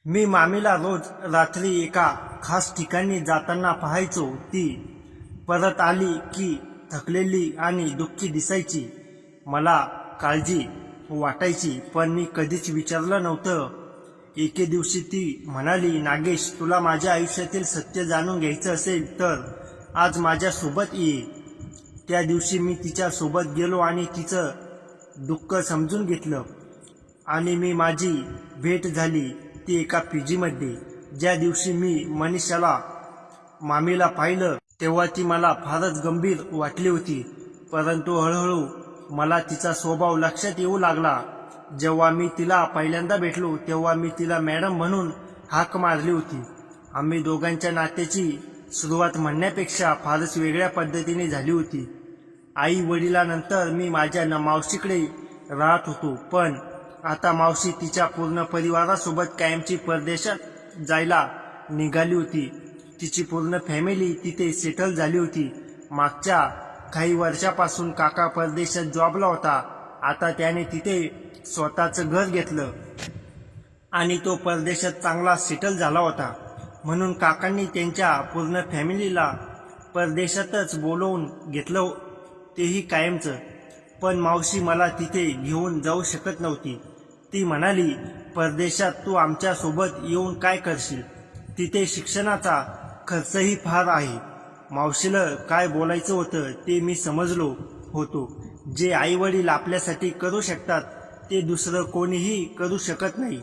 मी मामीला रोज रात्री एका खास ठिकाणी जाताना पाहायचो. ती परत आली की थकलेली आणि दुःखी दिसायची. मला काळजी वाटायची, पण मी कधीच विचारलं नव्हतं. एके दिवशी ती म्हणाली, नागेश, तुला माझ्या आयुष्यातील सत्य जाणून घ्यायचं असेल तर आज माझ्यासोबत ये. त्या दिवशी मी तिच्या सोबत गेलो आणि तिचं दुःख समजून घेतलं आणि माझी भेट झाली ती एका पीजीमध्ये. ज्या दिवशी मी मनीषाला मामीला पाहिलं तेव्हा ती मला फारच गंभीर वाटली होती, परंतु हळूहळू मला तिचा स्वभाव लक्षात येऊ लागला. जेव्हा मी तिला पहिल्यांदा भेटलो तेव्हा मी तिला मॅडम म्हणून हाक मारली होती. आम्ही दोघांच्या नात्याची सुरुवात म्हणण्यापेक्षा फारच वेगळ्या पद्धतीने झाली होती. आई वडिलांनंतर मी माझ्या मावशीकडे राहत होतो, पण आता मावशी तिच्या पूर्ण परिवारासोबत कायमची परदेशात जायला निघाली होती. तिची पूर्ण फॅमिली तिथे सेटल झाली होती. मागच्या काही वर्षापासून काका परदेशात जॉबला होता. आता त्याने तिथे स्वतःचं घर घेतलं आणि तो परदेशात चांगला सेटल झाला होता. म्हणून काकांनी त्यांच्या पूर्ण फॅमिलीला परदेशातच बोलवून घेतलं, तेही कायमचं. पण मावशी मला तिथे घेऊन जाऊ शकत नव्हती. ती म्हणाली, परदेशात तू आमच्या सोबत येऊन काय करशील? तिथे शिक्षणाचा खर्चही फार आहे. मावशीला काय बोलायचं होतं ते मी समजलो होतो. जे आई वडील आपल्यासाठी करू शकतात ते दुसरं कोणीही करू शकत नाही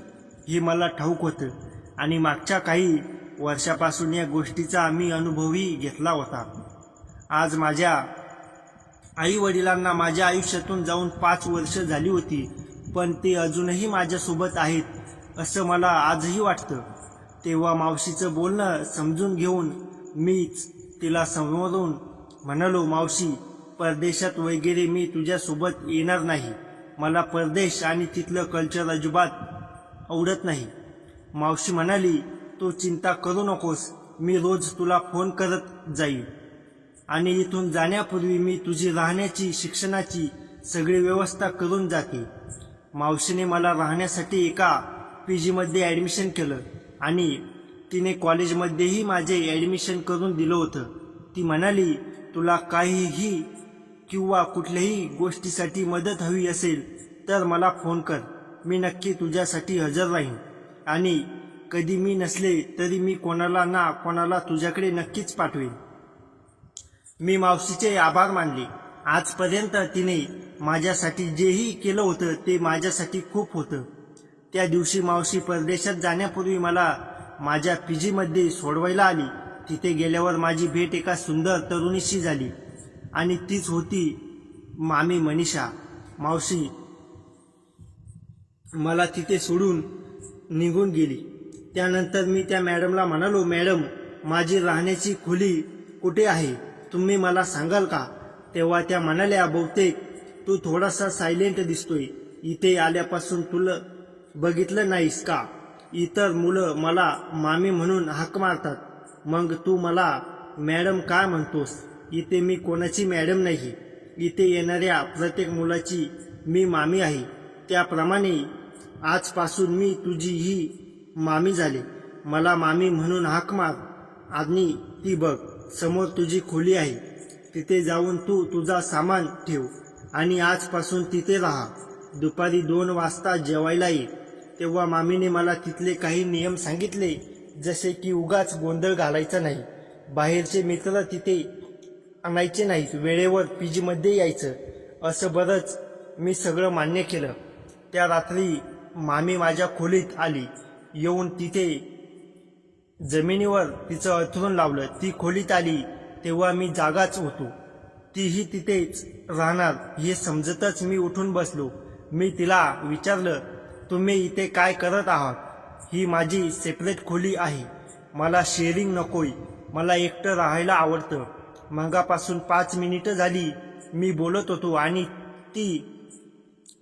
हे मला ठाऊक होतं आणि मागच्या काही वर्षापासून या गोष्टीचा मी अनुभवही घेतला होता. आज माझ्या आई वडिलांना माझ्या आयुष्यातून जाऊन 5 वर्ष झाली होती, पण ते अजूनही माझ्यासोबत आहेत असं मला आजही वाटतं. तेव्हा मावशीचं बोलणं समजून घेऊन मीच तिला समोरून म्हणालो, मावशी, परदेशात वगैरे मी तुझ्यासोबत येणार नाही. मला परदेश आणि तिथलं कल्चर अजिबात आवडत नाही. मावशी म्हणाली, तू चिंता करू नकोस, मी रोज तुला फोन करत जाईल आणि इथून जाण्यापूर्वी मी तुझी राहण्याची शिक्षणाची सगळी व्यवस्था करून जाते. मावशीने मला राहण्यासाठी एका पीजीमध्ये ॲडमिशन केलं आणि तिने कॉलेजमध्येही माझे ॲडमिशन करून दिलं होतं. ती म्हणाली, तुला काहीही किंवा कुठल्याही गोष्टीसाठी मदत हवी असेल तर मला फोन कर, मी नक्की तुझ्यासाठी हजर राहीन आणि कधी मी नसले तरी मी कोणाला ना कोणाला तुझ्याकडे नक्कीच पाठवेन. मी मावशीचे आभार मानले. आजपर्यंत तिने माझ्यासाठी जेही केलं होतं ते माझ्यासाठी खूप होतं. त्या दिवशी मावशी परदेशात जाण्यापूर्वी मला माझ्या पीजीमध्ये सोडवायला आली. तिथे गेल्यावर माझी भेट एका सुंदर तरुणीशी झाली आणि तीच होती मामी मनीषा. मावशी मला तिथे सोडून निघून गेली. त्यानंतर मी त्या मॅडमला म्हणालो, मॅडम, माझी राहण्याची खोली कुठे आहे, तुम्ही मला सांगाल का? तेव्हा त्या म्हणाल्या, बहुतेक तू थोडासा सायलेंट दिसतोय. इथे आल्यापासून तुला बघितलं नाहीस का? इतर मुलं मला मामी म्हणून हाक मारतात, मग तू मला मॅडम काय म्हणतोस? इथे मी कोणाची मॅडम नाही. इथे येणाऱ्या प्रत्येक मुलाची मी मामी आहे. त्याप्रमाणे आजपासून मी तुझीही मामी झाले. मला मामी म्हणून हाक मार आणि ती बघ, समोर तुझी खोली आहे. तिथे जाऊन तू तुझा सामान ठेव आणि आजपासून तिथे राहा. दुपारी 2 वाजता जेवायला ये. तेव्हा मामीने मला तिथले काही नियम सांगितले, जसे की उगाच गोंधळ घालायचा नाही, बाहेरचे मित्र तिथे आणायचे नाहीत, वेळेवर पीजीमध्ये यायचं, असं बरंच. मी सगळं मान्य केलं. त्या रात्री मामी माझ्या खोलीत आली. येऊन तिथे जमिनीवर तिचं अंथरूण लावलं. ती खोलीत आली तेव्हा मी जागाच होतो. तीही तिथेच राहणार हे समजतच मी उठून बसलो. मी तिला विचारलं, तुम्ही इथे काय करत आहात? ही माझी सेपरेट खोली आहे. मला शेअरिंग नकोय. मला एकटं राहायला आवडतं. मगापासून 5 मिनिटं झाली मी बोलत होतो आणि ती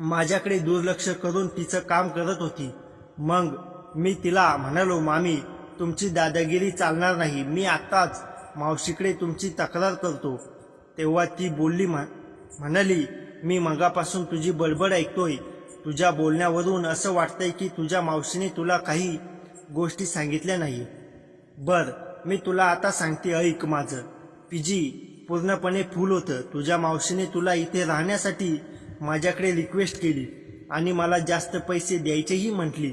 माझ्याकडे दुर्लक्ष करून तिचं काम करत होती. मग मी तिला म्हणालो, मामी, तुमची दादागिरी चालणार नाही. मी आत्ताच मावशीकडे तुमची तक्रार करतो. तेव्हा ती बोलली, म्हणाली, मी मगापासून तुझी बडबड ऐकतोय. तुझ्या बोलण्यावरून असं वाटतंय की तुझ्या मावशीने तुला काही गोष्टी सांगितल्या नाही. बर, मी तुला आता सांगते, ऐक माझं. पीजी पूर्णपणे फुल होतं. तुझ्या मावशीने तुला इथे राहण्यासाठी माझ्याकडे रिक्वेस्ट केली आणि मला जास्त पैसे द्यायचेही म्हटली,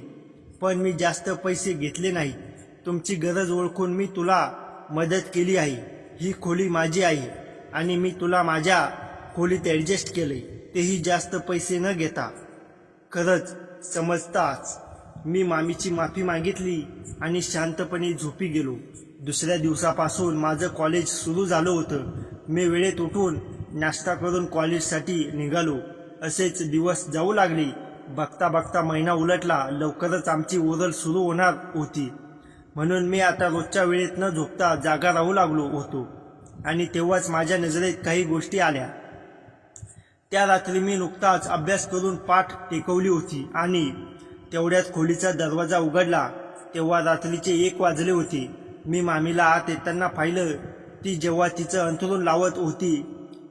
पण मी जास्त पैसे घेतले नाही. तुमची गरज ओळखून मी तुला मदत केली आहे. ही खोली माझी आहे आणि मी तुला माझ्या खोलीत ॲडजस्ट केले, तेही जास्त पैसे न घेता. खरंच समजताच मी मामीची माफी मागितली आणि शांतपणे झोपी गेलो. दुसऱ्या दिवसापासून माझं कॉलेज सुरू झालं होतं. मी वेळेत उठून नाश्ता करून कॉलेजसाठी निघालो. असेच दिवस जाऊ लागले. बघता बघता महिना उलटला. लवकरच आमची ओरल सुरू होणार होती, म्हणून मी आता रोजच्या वेळेत न झोपता जागा राहू लागलो होतो. आणि तेव्हाच माझ्या नजरेत काही गोष्टी आल्या. त्या रात्री मी नुकताच अभ्यास करून पाठ टेकवली होती आणि तेवढ्यात खोलीचा दरवाजा उघडला. तेव्हा रात्रीचे 1 वाजले होते. मी मामीला आत येताना पाहिलं. ती जेव्हा तिचं अंथरूण लावत होती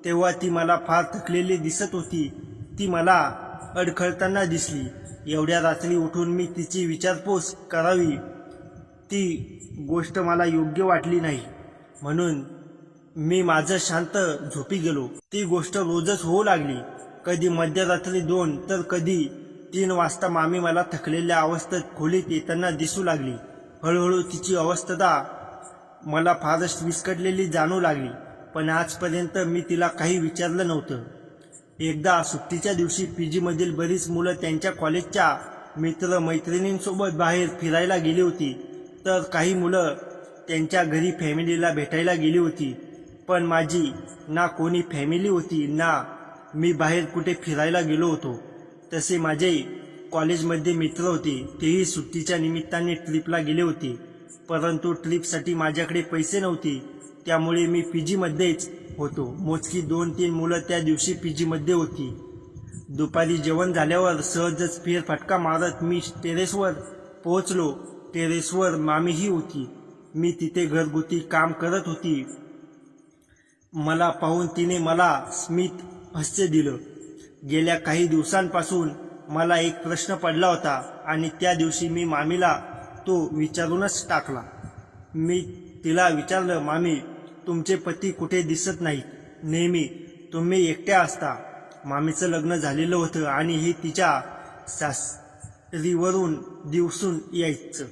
तेव्हा ती मला फार थकलेली दिसत होती. ती मला अडखळताना दिसली. एवढ्या रात्री उठून मी तिची विचारपूस करावी ती गोष्ट मला योग्य वाटली नाही, म्हणून मी माझं शांत झोपी गेलो. ती गोष्ट रोजच होऊ लागली. कधी मध्यरात्री 2 तर कधी 3 वाजता मामी मला थकलेल्या अवस्थेत खोलीत येताना दिसू लागली. हळूहळू तिची अवस्था मला फारच विस्कटलेली जाणू लागली, पण आजपर्यंत मी तिला काही विचारलं नव्हतं. एकदा सुट्टीच्या दिवशी पीजीमधील बरीच मुलं त्यांच्या कॉलेजच्या मित्रमैत्रिणींसोबत बाहेर फिरायला गेली होती, तर काही मुलं त्यांच्या घरी फॅमिलीला भेटायला गेली होती. पण माझी ना कोणी फॅमिली होती ना मी बाहेर कुठे फिरायला गेलो होतो. तसे माझे कॉलेजमध्ये मित्र होते, तेही सुट्टीच्या निमित्ताने ट्रिपला गेले होते, परंतु ट्रिपसाठी माझ्याकडे पैसे नव्हते, त्यामुळे मी पीजीमध्येच होतो. मोजकी 2-3 मुलं त्या दिवशी पीजीमध्ये होती. दुपारी जेवण झाल्यावर सहजच फेरफटका मारत मी टेरेसवर पोहोचलो. टेरेसवर मामीही होती. मी तिथे घरगुती काम करत होती. मला पाहून तिने मला स्मित हास्य दिलं. गेल्या काही दिवसांपासून मला एक प्रश्न पडला होता आणि त्या दिवशी मी मामीला तो विचारूनच टाकला. मी तिला विचारलं, मामी, तुमचे पती कुठे दिसत नाहीत? नेहमी तुम्ही एकट्या असता. मामीचं लग्न झालेलं होतं आणि हे तिच्या सासरीवरून दिवसून यायचं.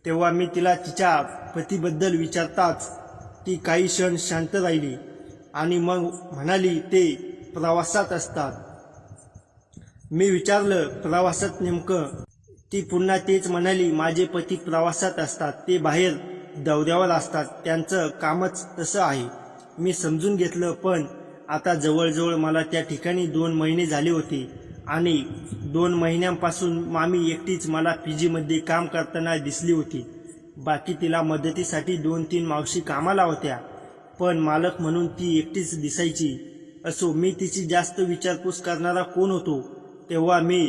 तेव्हा मी तिला तिच्या पतीबद्दल विचारताच ती काही क्षण शांत राहिली आणि मग म्हणाली, ते प्रवासात असतात. मी विचारलं, प्रवासात नेमकं? ती पुन्हा तेच म्हणाली, माझे पती प्रवासात असतात. ते बाहेर दौऱ्यावर असतात. त्यांचं कामच तसं आहे. मी समजून घेतलं, पण आता जवळजवळ मला त्या ठिकाणी 2 महिने झाले होते आणि 2 महिन्यांपासून मामी एकटीच मला पीजीमध्ये काम करताना दिसली होती. बाकी तिला मदतीसाठी 2-3 मावशी कामाला होत्या, पण मालक म्हणून ती एकटीच दिसायची. असो, मी तिची जास्त विचारपूस करणारा कोण होतो? तेव्हा मी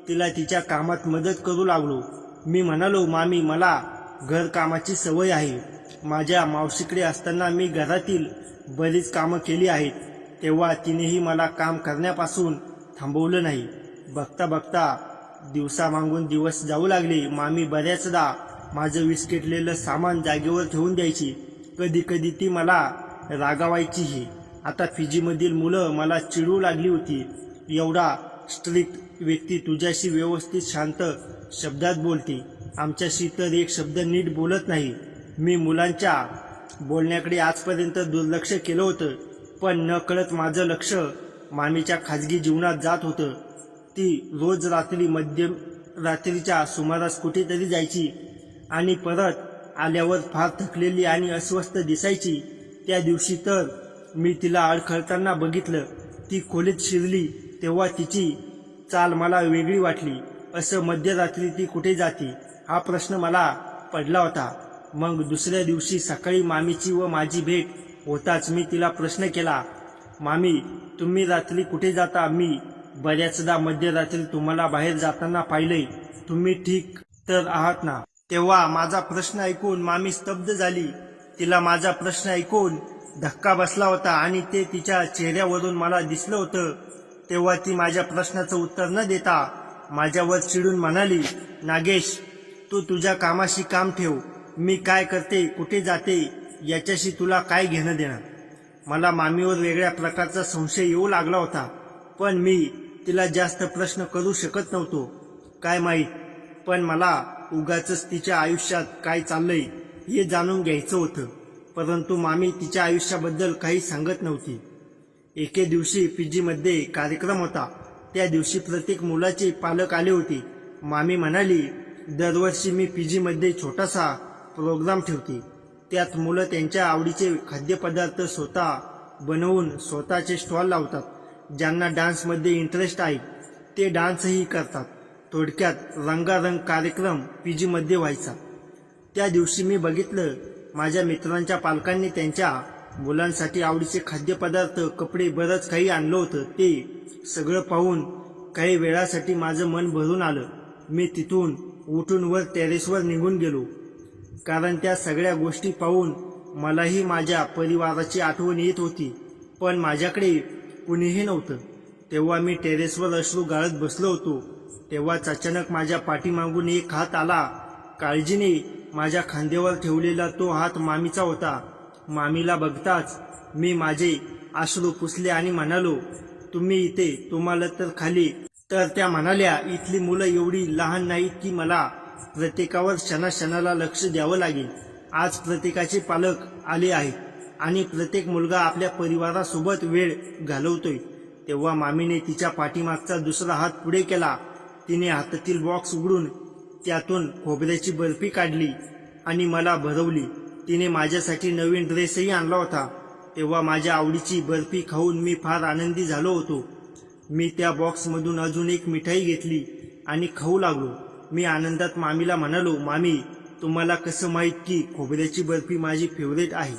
तिला तिच्या कामात मदत करू लागलो. मी म्हणालो, मामी, मला घरकामाची सवय आहे. माझ्या मावशीकडे असताना मी घरातील बरीच कामं केली आहेत. तेव्हा तिनेही मला काम करण्यापासून थांबवलं नाही. बघता बघता दिवसामागून दिवस जाऊ लागले. मामी बऱ्याचदा माझं विस्कटलेलं सामान जागेवर ठेवून द्यायची. कधी कधी ती मला रागावायचीही. आता पीजीमधील मुलं मला चिडू लागली होती. एवढा स्ट्रिक्ट व्यक्ती तुझ्याशी व्यवस्थित शांत शब्दात बोलते, आमच्याशी तर एक शब्द नीट बोलत नाही. मी मुलांच्या बोलण्याकडे आजपर्यंत दुर्लक्ष केलं होतं, पण नकळत माझं लक्ष मामीच्या खाजगी जीवनात जात होतं. ती रोज रात्रीच्या सुमारास कुठेतरी जायची आणि परत आल्यावर फार थकलेली आणि अस्वस्थ दिसायची. त्या दिवशी तर मी तिला अडखळताना बघितलं. ती खोलीत शिरली तेव्हा तिची चाल मला वेगळी वाटली. असं मध्यरात्री ती कुठे जाते हा प्रश्न मला पडला होता. मग दुसऱ्या दिवशी सकाळी मामीची व माझी भेट होताच मी तिला प्रश्न केला, मामी, तुम्ही रात्री कुठे जाता? मी बऱ्याचदा मध्यरात्री तुम्हाला बाहेर जाताना पाहिलंय. तुम्ही ठीक तर आहात ना? तेव्हा माझा प्रश्न ऐकून मामी स्तब्ध झाली. तिला माझा प्रश्न ऐकून धक्का बसला होता आणि ते तिच्या चेहऱ्यावरून मला दिसलं होतं. तेव्हा ती माझ्या प्रश्नाचं उत्तर न देता माझ्यावर चिडून म्हणाली, नागेश, तू तुझ्या कामाशी काम ठेव. मी काय करते, कुठे जाते याच्याशी तुला काय घेणं देणं. मला मामीवर वेगळ्या प्रकारचा संशय येऊ लागला होता, पण मी तिला जास्त प्रश्न करू शकत नव्हतो. काय माहीत, पण मला उगाचच तिच्या आयुष्यात काय चाललंय हे जाणून घ्यायचं होतं. परंतु मामी तिच्या आयुष्याबद्दल काही सांगत नव्हती. एके दिवशी पीजीमध्ये कार्यक्रम होता. त्या दिवशी प्रत्येक मुलाचे पालक आले होते. मामी म्हणाली, दरवर्षी मी पीजीमध्ये छोटासा प्रोग्राम ठेवते. त्यात मुलं त्यांच्या आवडीचे खाद्यपदार्थ स्वतः बनवून स्वतःचे स्टॉल लावतात. ज्यांना डान्समध्ये इंटरेस्ट आहे ते डान्सही करतात. थोडक्यात रंगारंग कार्यक्रम पीजीमध्ये व्हायचा. त्या दिवशी मी बघितलं, माझ्या मित्रांच्या पालकांनी त्यांच्या मुलांसाठी आवडीचे खाद्यपदार्थ, कपडे, बरंच काही आणलं होतं. ते सगळं पाहून काही वेळासाठी माझं मन भरून आलं. मी तिथून उठून वर टेरेसवर निघून गेलो, कारण त्या सगळ्या गोष्टी पाहून मलाही माझ्या परिवाराची आठवण येत होती. पण माझ्याकडे कुणीही नव्हतं. तेव्हा मी टेरेसवर अश्रू गाळत बसलो होतो. तेव्हाच अचानक माझ्या पाठीमागून एक हात आला. काळजीने माझ्या खांद्यावर ठेवलेला तो हात मामीचा होता. मामीला बघताच मी माझे अश्रू पुसले आणि म्हणालो, तुम्ही इथे, तुम्हाला तर खाली. तर त्या म्हणाल्या, इथली मुलं एवढी लहान नाहीत की मला प्रत्येकावर क्षणाक्षणाला लक्ष द्यावं लागेल. आज प्रत्येकाचे पालक आले आहेत आणि प्रत्येक मुलगा आपल्या परिवारासोबत वेळ घालवतोय. तेव्हा मामीने तिच्या पाठीमागचा दुसरा हात पुढे केला. तिने हातातील बॉक्स उघडून त्यातून खोबऱ्याची बर्फी काढली आणि मला भरवली. तिने माझ्यासाठी नवीन ड्रेसही आणला होता. तेव्हा माझ्या आवडीची बर्फी खाऊन मी फार आनंदी झालो होतो. मी त्या बॉक्समधून अजून एक मिठाई घेतली आणि खाऊ लागलो. मी आनंदात मामीला म्हणालो, मामी, तुम्हाला कसं माहीत की खोबऱ्याची बर्फी माझी फेवरेट आहे.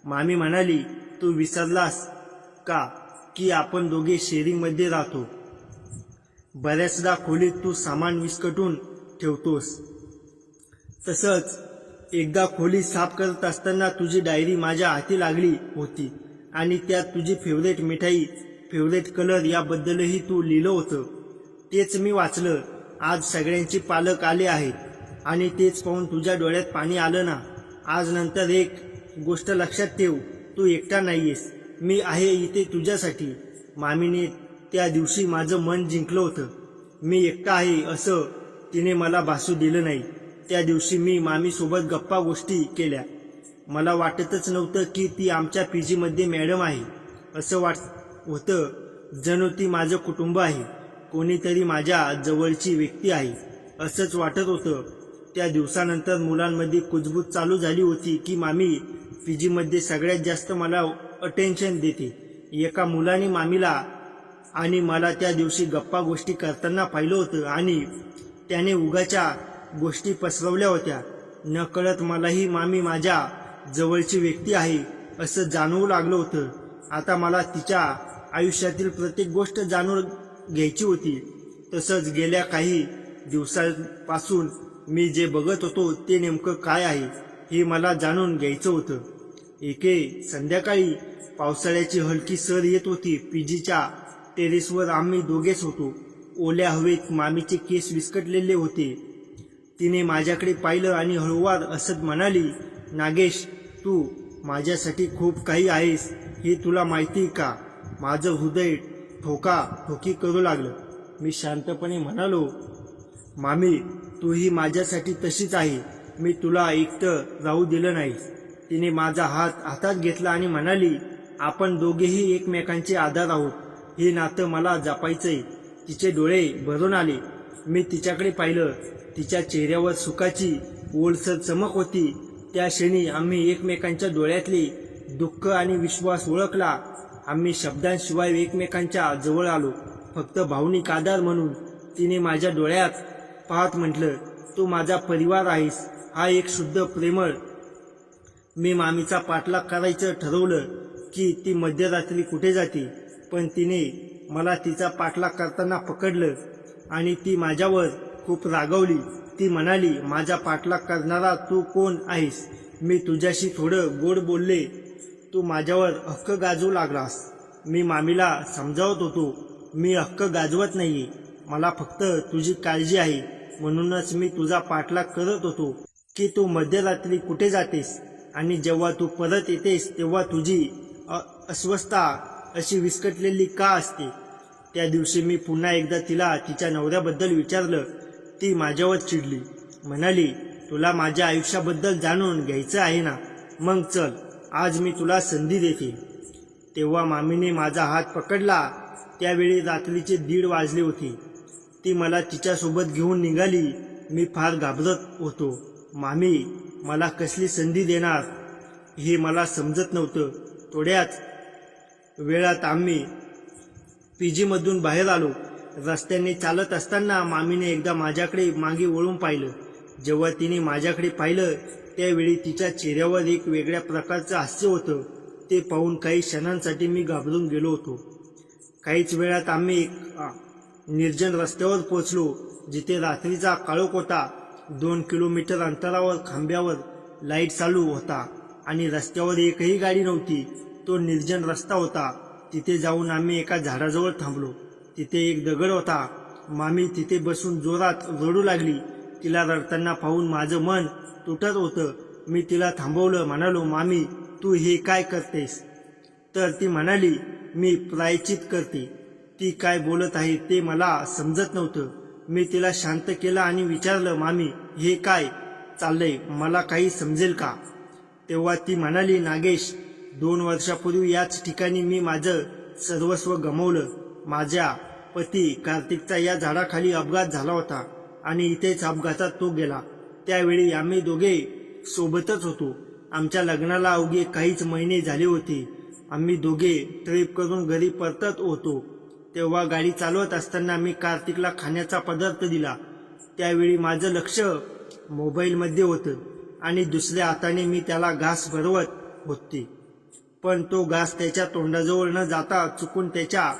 मामी म्हणाली, तू विसरलास का की आपण दोघे शेअरिंगमध्ये राहतो. बऱ्याचदा खोलीत तू सामान विस्कटून ठेवतोस. तसंच एकदा खोली साफ करत असताना तुझी डायरी माझ्या हाती लागली होती आणि त्यात तुझी फेवरेट मिठाई, फेवरेट कलर याबद्दलही तू लिहिलं होतं. तेच मी वाचलं. आज सगळ्यांचे पालक आले आहेत आणि तेच पाहून तुझ्या डोळ्यात पाणी आलं ना. आज नंतर एक गोष्ट लक्षात ठेव, तू एकटा नाहीयेस. मी आहे इथे तुझ्यासाठी. मामीने त्या दिवशी माझं मन जिंकलं होतं. मी एकटा आहे असं तिने मला भासू दिलं नाही. त्या दिवशी मी मामीसोबत गप्पा गोष्टी केल्या. मला वाटतच नव्हतं की ती आमच्या पीजीमध्ये मॅडम आहे. असं होतं जणू ती माझं कुटुंब आहे, कोणीतरी माझ्या जवळची व्यक्ती आहे असंच वाटत होतं. त्या दिवसानंतर मुलांमध्ये कुजबूज चालू झाली होती की मामी पीजीमध्ये सगळ्यात जास्त मला अटेन्शन देते. एका मुलाने मामीला आणि मला त्या दिवशी गप्पा गोष्टी करताना पाहिलं होतं आणि त्याने उगाच्या गोष्टी पसरवल्या होत्या. नकळत मलाही मामी माझ्या जवळची व्यक्ती आहे असं जाणवू लागलं होतं. आता मला तिच्या आयुष्यातील प्रत्येक गोष्ट जाणून घ्यायची होती. तसंच गेल्या काही दिवसांपासून मी जे बघत होतो ते नेमकं काय आहे हे मला जाणून घ्यायचं होतं. एके संध्याकाळी पावसाळ्याची हलकी सर येत होती. पीजीच्या टेरेसवर आम्ही दोघेच होतो. ओल्या हवेत मामीचे केस विस्कटलेले होते. तिने माझ्याकडे पाहिलं आणि हळूवार असत म्हणाली, नागेश, तू माझ्यासाठी खूप काही आहेस हे तुला माहिती का? माझं हृदय ठोकी करू लागलं. मी शांतपणे म्हणालो, मामी, तूही माझ्यासाठी तशीच आहे. मी तुला एकटं राहू दिलं नाही. तिने माझा हात हातात घेतला आणि म्हणाली, आपण दोघेही एकमेकांचे आधार आहोत. हे नातं मला जपायचंय. तिचे डोळे भरून आले. मी तिच्याकडे पाहिलं. तिच्या चेहऱ्यावर सुखाची ओलसर चमक होती. त्या क्षणी आम्ही एकमेकांच्या डोळ्यातले दुःख आणि विश्वास ओळखला. आम्ही शब्दांशिवाय एकमेकांच्या जवळ आलो, फक्त भावनिक आधार म्हणून. तिने माझ्या डोळ्यात पाहत म्हटलं, तू माझा परिवार आहेस. हा एक शुद्ध प्रेमळ. मी मामीचा पाठलाग करायचं ठरवलं की ती मध्यरात्री कुठे जाते, पण तिने मला तिचा पाठलाग करताना पकडलं आणि ती माझ्यावर खूप रागावली. ती म्हणाली, माझा पाठलाग करणारा तू कोण आहेस? मी तुझ्याशी थोडं गोड बोलले, तू माझ्यावर हक्क गाजवू लागलास. मी मामीला समजावत होतो, मी हक्क गाजवत नाहीये, मला फक्त तुझी काळजी आहे. म्हणूनच मी तुझा पाठलाग करत होतो की तू मध्यरात्री कुठे जातेस आणि जेव्हा तू परत येतेस तेव्हा तुझी अस्वस्थता अशी विस्कटलेली का असते. त्या दिवशी मी पुन्हा एकदा तिला तिच्या नवऱ्याबद्दल विचारलं. ती माझ्यावर चिडली, म्हणाली, तुला माझ्या आयुष्याबद्दल जाणून घ्यायचं आहे ना, मग चल, आज मी तुला संधी देते. तेव्हा मामीने माझा हात पकडला. त्यावेळी रात्रीचे 1:30 वाजले होते. ती मला तिच्यासोबत घेऊन निघाली. मी फार घाबरत होतो. मामी मला कसली संधी देणार हे मला समजत नव्हतं. थोड्याच वेळात आम्ही पीजीमधून बाहेर आलो. रस्त्याने चालत असताना मामीने एकदा माझ्याकडे मागे वळून पाहिलं. जेव्हा तिने माझ्याकडे पाहिलं त्यावेळी तिच्या चेहऱ्यावर एक वेगळ्या प्रकारचं हास्य होतं. ते पाहून काही क्षणांसाठी मी घाबरून गेलो होतो. काहीच वेळात आम्ही एक निर्जन रस्त्यावर पोचलो जिथे रात्रीचा काळोख होता. 2 किलोमीटर अंतरावर खांब्यावर लाईट चालू होता आणि रस्त्यावर एकही गाडी नव्हती. तो निर्जन रस्ता होता. तिथे जाऊन आम्ही एका झाडाजवळ थांबलो. तिथे एक दगड होता. मामी तिथे बसून जोरात रडू लागली. तिला रडताना पाहून माझं मन तुटत होतं. मी तिला थांबवलं. म्हणालो, मामी तू हे काय करतेस? तर ती म्हणाली, मी प्रायश्चित करते. ती काय बोलत आहे ते मला समजत नव्हतं. मी तिला शांत केलं आणि विचारलं, मामी हे काय चाललंय, मला काही समजेल का? तेव्हा ती म्हणाली, नागेश 2 वर्षापूर्वी याच ठिकाणी मी माझं सर्वस्व गमावलं. माझ्या पती कार्तिकचा या झाडाखाली अपघात झाला होता आणि इथेच अपघातात तो गेला. त्यावेळी आम्ही दोघे सोबतच होतो. आमच्या लग्नाला अवघे काहीच महिने झाले होते. आम्ही दोघे ट्रिप करून घरी परतत होतो. तेव्हा गाडी चालवत असताना मी कार्तिकला खाण्याचा पदार्थ दिला. त्यावेळी माझं लक्ष मोबाईलमध्ये होतं आणि दुसऱ्या हाताने मी त्याला घास भरवत होते. पण तो घास त्याच्या तोंडाजवळ न जाता चुकून त्याच्या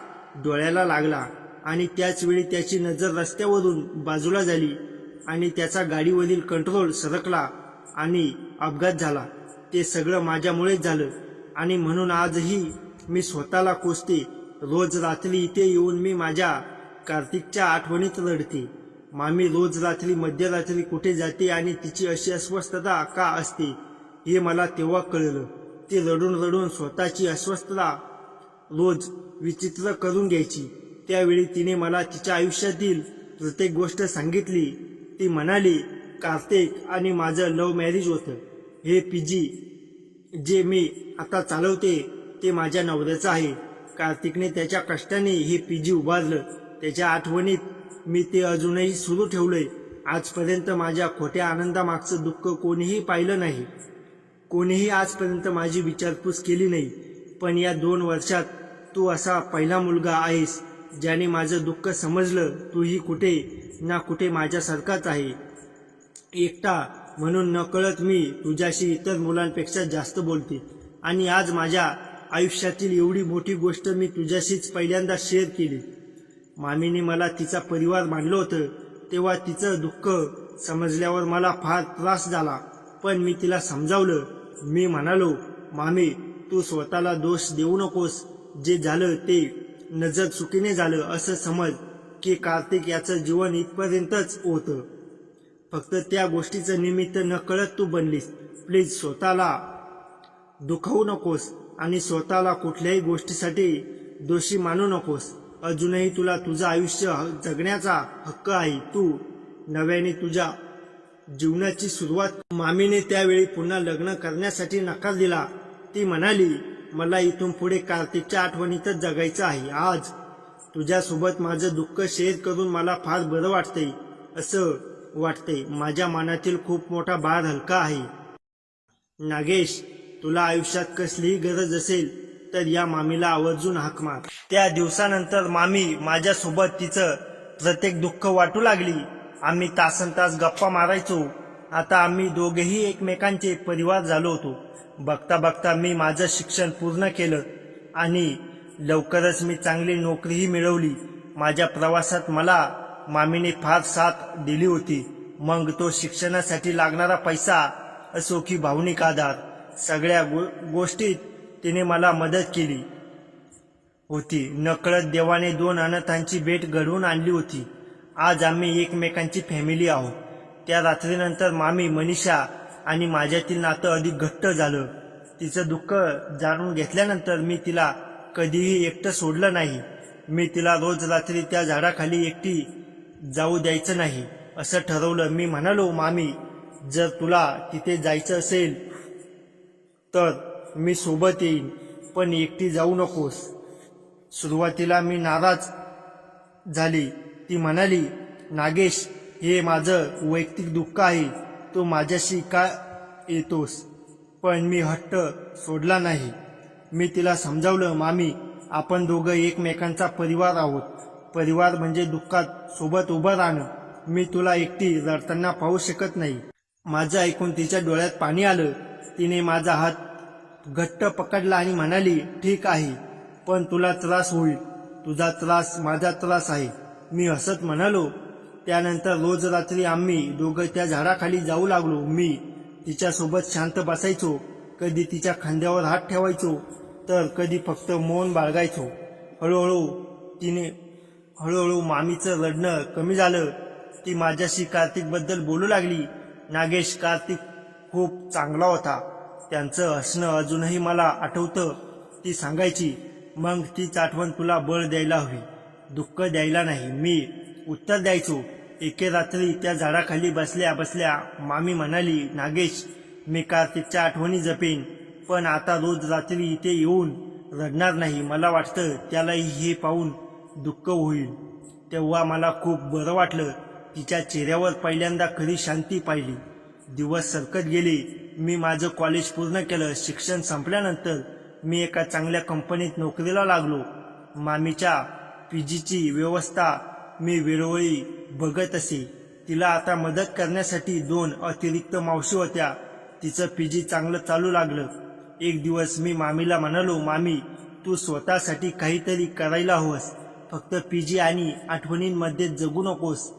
डोळ्याला लागला आणि त्याचवेळी त्याची नजर रस्त्यावरून बाजूला झाली आणि त्याचा गाडीवरील कंट्रोल सरकला आणि अपघात झाला. ते सगळं माझ्यामुळेच झालं आणि म्हणून आजही मी स्वतःला कोसते. रोज रात्री इथे येऊन मी माझ्या कार्तिकच्या आठवणीत रडते. मामी रोज रात्री मध्यरात्री कुठे जाते आणि तिची अशी अस्वस्थता का असते हे मला तेव्हा कळलं. ती रडून रडून स्वतःची अस्वस्थता रोज विचित्र करून घ्यायची. त्यावेळी तिने मला तिच्या आयुष्यातील प्रत्येक गोष्ट सांगितली. ती म्हणाली, कार्तिक आणि माझं लव्ह मॅरेज होतं. हे पीजी जे मी आता चालवते ते माझ्या नवऱ्याचं आहे. कार्तिकने त्याच्या कष्टाने हे पीजी उभारलं. त्याच्या आठवणीत मी ते अजूनही सुरू ठेवलंय. आजपर्यंत माझ्या खोट्या आनंदामागचं दुःख कोणीही पाहिलं नाही. कोणीही आजपर्यंत माझी विचारपूस केली नाही. पण या 2 वर्षात तू असा पहिला मुलगा आहेस ज्याने माझं दुःख समजलं. तूही कुठे ना कुठे माझ्यासारखाच आहे. एकटा म्हणून नकळत मी तुझ्याशी इतर मुलांपेक्षा जास्त बोलते आणि आज माझ्या आयुष्यातील एवढी मोठी गोष्ट मी तुझ्याशीच पहिल्यांदा शेअर केली. मामीने मला तिचा परिवार मानलं होतं. तेव्हा तिचं दुःख समजल्यावर मला फार त्रास झाला. पण मी तिला समजावलं. मी म्हणालो, मामी तू स्वतःला दोष देऊ नकोस. जे झालं ते नजर चुकीने झालं असं समज की कार्तिक याचं जीवन इथपर्यंतच होतं. फक्त त्या गोष्टीचं निमित्त नकळत तू बनलीस. प्लीज स्वतःला दुखावू नकोस आणि स्वतःला कुठल्याही गोष्टीसाठी दोषी मानू नकोस. अजूनही तुला तुझं आयुष्य जगण्याचा हक्क आहे. तू नव्याने तुझ्या जीवनाची सुरुवात. मामीने त्यावेळी पुन्हा लग्न करण्यासाठी नकार दिला. ती म्हणाली, मला इथून पुढे कार्तिकच्या आठवणीतच जगायचं आहे. आज तुझ्यासोबत माझं दुःख शेअर करून मला फार बरं वाटतंय. असं वाटतंय माझ्या मनातील खूप मोठा भार हलका आहे. नागेश तुला आयुष्यात कसलीही गरज असेल तर या मामीला आवर्जून हाक मार. त्या दिवसानंतर मामी माझ्यासोबत तिचं प्रत्येक दुःख वाटू लागली. आम्ही तासनतास गप्पा मारायचो. आता आम्ही दोघेही एकमेकांचे परिवार झालो होतो. बघता बघता मी माझं शिक्षण पूर्ण केलं आणि लवकरच मी चांगली नोकरीही मिळवली. माझ्या प्रवासात मला मामीने फार साथ दिली होती. मग तो शिक्षणासाठी लागणारा पैसा असो की भावनिक आधार, सगळ्या गोष्टीत तिने मला मदत केली होती. नकळत देवाने 2 अनाथांची भेट घडवून आणली होती. आज आम्ही एकमेकांची फॅमिली आहोत. त्या रात्रीनंतर मामी मनीषा आणि माझ्यातील नातं अधिक घट्ट झालं. तिचं दुःख जाणून घेतल्यानंतर मी तिला कधीही एकटं सोडलं नाही. मी तिला रोज रात्री त्या झाडाखाली एकटी जाऊ द्यायचं नाही असं ठरवलं. मी म्हणालो, मामी, जर तुला तिथे जायचं असेल तर मी सोबत येईन, पण एकटी जाऊ नकोस. सुरुवातीला मी नाराज झाली. ती म्हणाली, नागेश, हे माझं वैयक्तिक दुःख आहे, तू माझ्याशी का येतोस? पण मी हट्ट सोडला नाही. मी तिला समजावलं, मामी, आपण दोघं एकमेकांचा परिवार आहोत. परिवार म्हणजे दुःखात सोबत उभं राहणं. मी तुला एकटी रडताना पाहू शकत नाही. माझं ऐकून तिच्या डोळ्यात पाणी आलं. तिने माझा हात घट्ट पकडला आणि म्हणाली, ठीक आहे, पण तुला त्रास होईल. तुझा त्रास माझा त्रास आहे. मी हसत म्हणालो. त्यानंतर रोज रात्री आम्ही दोघं त्या झाडाखाली जाऊ लागलो. मी तिच्यासोबत शांत बसायचो, कधी तिच्या खांद्यावर हात ठेवायचो, तर कधी फक्त मौन बाळगायचो. हळूहळू मामीचं रडणं कमी झालं. ती माझ्याशी कार्तिकबद्दल बोलू लागली. नागेश, कार्तिक खूप चांगला होता. त्यांचं हसणं अजूनही मला आठवतं. ती सांगायची, मग तीच आठवण तुला बळ द्यायला हवी, दुःख द्यायला नाही. मी उत्तर द्यायचो. एके रात्री त्या झाडाखाली बसल्या बसल्या मामी म्हणाली, नागेश, मी कार्तिकच्या आठवणी जपेन, पण आता रोज रात्री इथे येऊन रडणार नाही. मला वाटतं त्यालाही हे पाहून दुःख होईल. तेव्हा मला खूप बरं वाटलं. तिच्या चेहऱ्यावर पहिल्यांदा खरी शांती पाहिली. दिवस सरकत गेले. मी माझं कॉलेज पूर्ण केलं. शिक्षण संपल्यानंतर मी एका चांगल्या कंपनीत नोकरीला लागलो. मामीच्या पीजीची व्यवस्था मी वेळोवेळी बघत असे. तिला आता मदत करण्यासाठी 2 अतिरिक्त मावशी होत्या. तिचं पीजी चांगलं चालू लागलं. एक दिवस मी मामीला म्हणालो, मामी, तू स्वतःसाठी काहीतरी करायला हवंस. फक्त पीजी आणि आठवणींमध्ये जगू नकोस.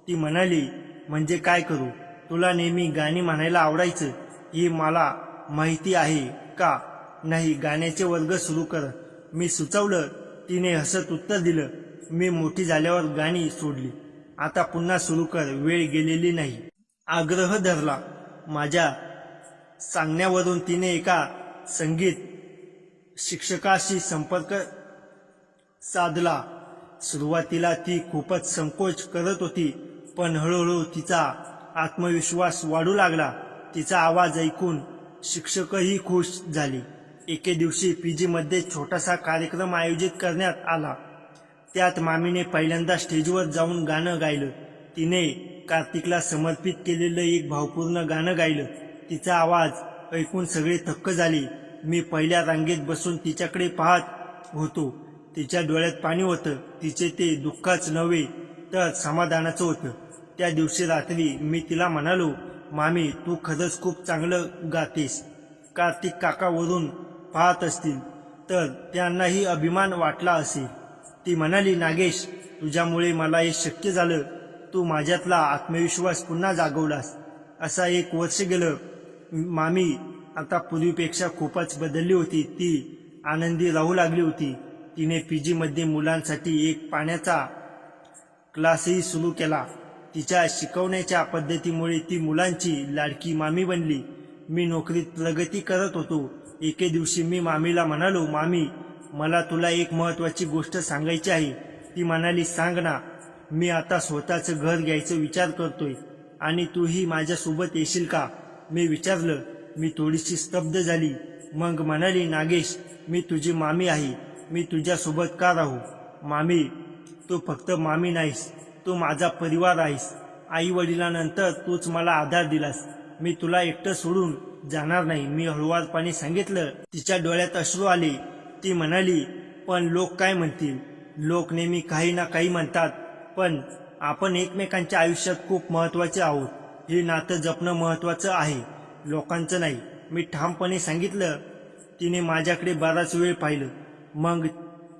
ती म्हणाली, म्हणजे काय करू? तुला नेहमी गाणी म्हणायला आवडायचं, हे मला माहिती आहे का? नाही, गाण्याचे वर्ग सुरू कर, मी सुचवलं. तिने हसत उत्तर दिलं, मी मोठी झाल्यावर गाणी सोडली, आता पुन्हा सुरू कर, वेळ गेलेली नाही. आग्रह धरला. माझ्या सांगण्यावरून तिने एका संगीत शिक्षकाशी संपर्क साधला. सुरुवातीला ती खूपच संकोच करत होती, पण हळूहळू तिचा आत्मविश्वास वाढू लागला. तिचा आवाज ऐकून शिक्षकही खुश झाले. एके दिवशी पीजीमध्ये छोटासा कार्यक्रम आयोजित करण्यात आला. त्यात मामीने पहिल्यांदा स्टेजवर जाऊन गाणं गायलं. तिने कार्तिकला समर्पित केलेलं एक भावपूर्ण गाणं गायलं. तिचा आवाज ऐकून सगळे थक्क झाले. मी पहिल्या रांगेत बसून तिच्याकडे पाहत होतो. तिच्या डोळ्यात पाणी होतं. तिचे ते दुःखाच नव्हे तर समाधानाचं होतं. त्या दिवशी रात्री मी तिला म्हणालो, मामी, तू खरंच खूप चांगलं गातेस. कार्तिक काका वरून पाहत असतील तर त्यांनाही अभिमान वाटला असेल. ती म्हणाली, नागेश, तुझ्यामुळे मला हे शक्य झालं. तू माझ्यातला आत्मविश्वास पुन्हा जागवलास. असा 1 वर्ष गेलं. मामी आता पूर्वीपेक्षा खूपच बदलली होती. ती आनंदी राहू लागली होती. तिने पीजीमध्ये मुलांसाठी एक पाण्याचा क्लासही सुरू केला. तिच्या शिकवण्याच्या पद्धतीमुळे ती मुलांची लाडकी मामी बनली. मी नोकरीत प्रगती करत होतो. एके दिवशी मी मामीला म्हणालो, मामी, मला तुला एक महत्त्वाची गोष्ट सांगायची आहे. ती म्हणाली, सांग ना. मी आता स्वतःचं घर घ्यायचा विचार करतोय आणि तूही माझ्यासोबत येशील का? मी विचारलं. मी थोडीशी स्तब्ध झाली. मग म्हणाली, नागेश, मी तुझी मामी आहे. मी तुझ्यासोबत का राहू? मामी, तू फक्त मामी नाहीस, तू माझा परिवार आहेस. आई वडिलांनंतर तूच मला आधार दिलास. मी तुला एकटं सोडून जाणार नाही, मी हळुवारपणे सांगितलं. तिच्या डोळ्यात अश्रू आले. ती म्हणाली, पण लोक काय म्हणतील? लोक नेहमी काही ना काही म्हणतात, पण आपण एकमेकांच्या आयुष्यात खूप महत्त्वाचे आहोत. हे नातं जपणं महत्त्वाचं आहे, लोकांचं नाही, मी ठामपणे सांगितलं. तिने माझ्याकडे बराच वेळ पाहिलं. मग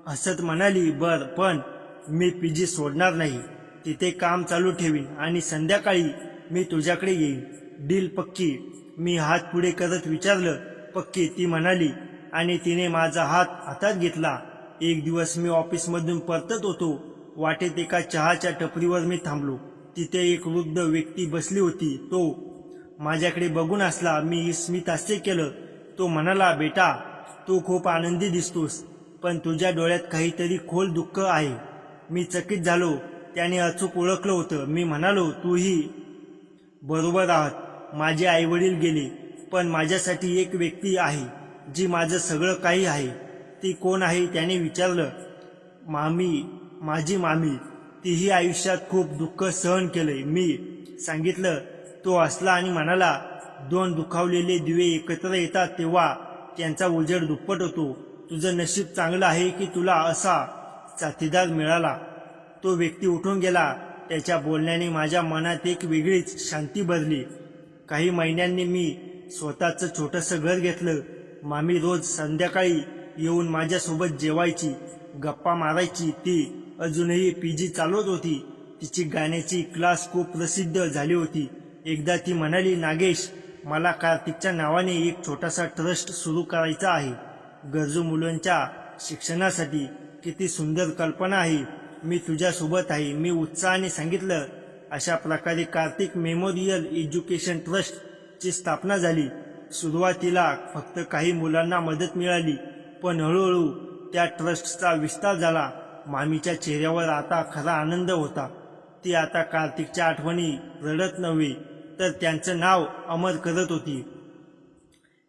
हसत म्हणाली, पण मी पीजी सोडणार नाही. तिथे काम चालू ठेवीन आणि संध्याकाळी मी तुझ्याकडे येईन. डील पक्की? मी हात पुढे करत विचारलं. पक्की, ती म्हणाली आणि तिने माझा हात हातात घेतला. एक दिवस मी ऑफिसमधून परतत होतो. वाटेत एका चहाच्या टपरीवर मी थांबलो. तिथे एक वृद्ध व्यक्ती बसली होती. तो माझ्याकडे बघून हसला. मी स्मित हास्य केलं. तो म्हणाला, बेटा, तू खूप आनंदी दिसतोस, पण तुझ्या डोळ्यात काहीतरी खोल दुःख आहे. मी चकित झालो. त्याने अचूक ओळखलं होतं. मी म्हणालो, तूही बरोबर आहात. माझे आईवडील गेले, पण माझ्यासाठी एक व्यक्ती आहे जी माझं सगळं काही आहे. ती कोण आहे? त्याने विचारलं. माझी मामी. तीही आयुष्यात खूप दुःख सहन केलंय. मी सांगितलं. तो हसला आणि म्हणाला, 2 दुखावलेले दिवे एकत्र येतात तेव्हा त्यांचा उजेड दुप्पट होतो. तुझं नशीब चांगलं आहे की तुला असा साथीदार मिळाला. तो व्यक्ती उठून गेला. त्याच्या बोलण्याने माझ्या मनात एक वेगळीच शांती भरली. काही महिन्यांनी मी स्वतःचं छोटंसं घर घेतलं. मामी रोज संध्याकाळी येऊन माझ्यासोबत जेवायची, गप्पा मारायची. ती अजूनही PG चालवत होती. तिची गाण्याची क्लास खूप प्रसिद्ध झाली होती. एकदा ती म्हणाली, नागेश, मला कार्तिकच्या नावाने एक छोटासा ट्रस्ट सुरू करायचा आहे, गरजू मुलांच्या शिक्षणासाठी. किती सुंदर कल्पना आहे. मी तुझ्यासोबत आहे. मी उत्साहाने सांगितलं. अशा प्रकारे कार्तिक मेमोरियल एज्युकेशन ट्रस्टची स्थापना झाली. सुरुवातीला फक्त काही मुलांना मदत मिळाली, पण हळूहळू त्या ट्रस्टचा विस्तार झाला. मामीच्या चेहऱ्यावर आता खरा आनंद होता. ती आता कार्तिकच्या आठवणी रडत नव्हे, तर त्यांचं नाव अमर करत होती.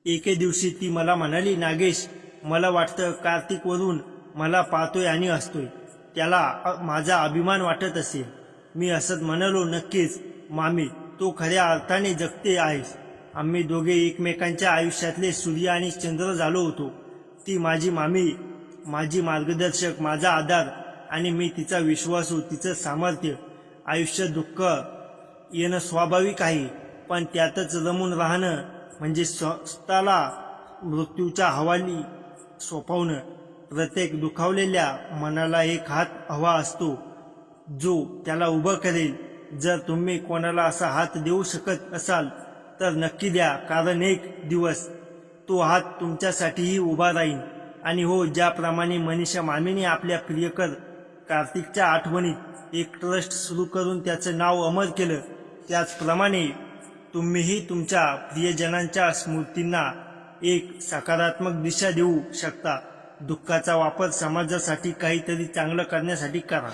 एके दिवशी ती मला म्हणाली, नागेश, मला वाटतं कार्तिकवरून मला पाहतोय आणि हसतोय. त्याला माझा अभिमान वाटत असेल. मी हसत म्हणालो, नक्कीच मामी, तू खऱ्या अर्थाने जगते आहेस. आम्ही दोघे एकमेकांच्या आयुष्यातले सूर्य आणि चंद्र झालो होतो. ती माझी मामी, माझी मार्गदर्शक, माझा आधार, आणि मी तिचा विश्वासू, तिचं सामर्थ्य. आयुष्यात दुःख येणं स्वाभाविक आहे, पण त्यातच रमून राहणं म्हणजे स्वतःला मृत्यूच्या हवाली सोपवणं. प्रत्येक दुखावलेल्या मनाला एक हात हवा असतो, जो त्याला उभं करेल. जर तुम्ही कोणाला असा हात देऊ शकत असाल तर नक्की द्या, कारण एक दिवस तो हात तुमच्यासाठीही उभा राहील. आणि हो, ज्याप्रमाणे मनीषा मामीने आपल्या प्रियकर कार्तिकच्या आठवणीत एक ट्रस्ट सुरू करून त्याचं नाव अमर केलं, त्याचप्रमाणे तुम्हीही तुमच्या प्रियजनांच्या स्मृतींना एक सकारात्मक दिशा देऊ शकता. दुःखाचा वापर समाजासाठी काहीतरी चांगलं करण्यासाठी करा.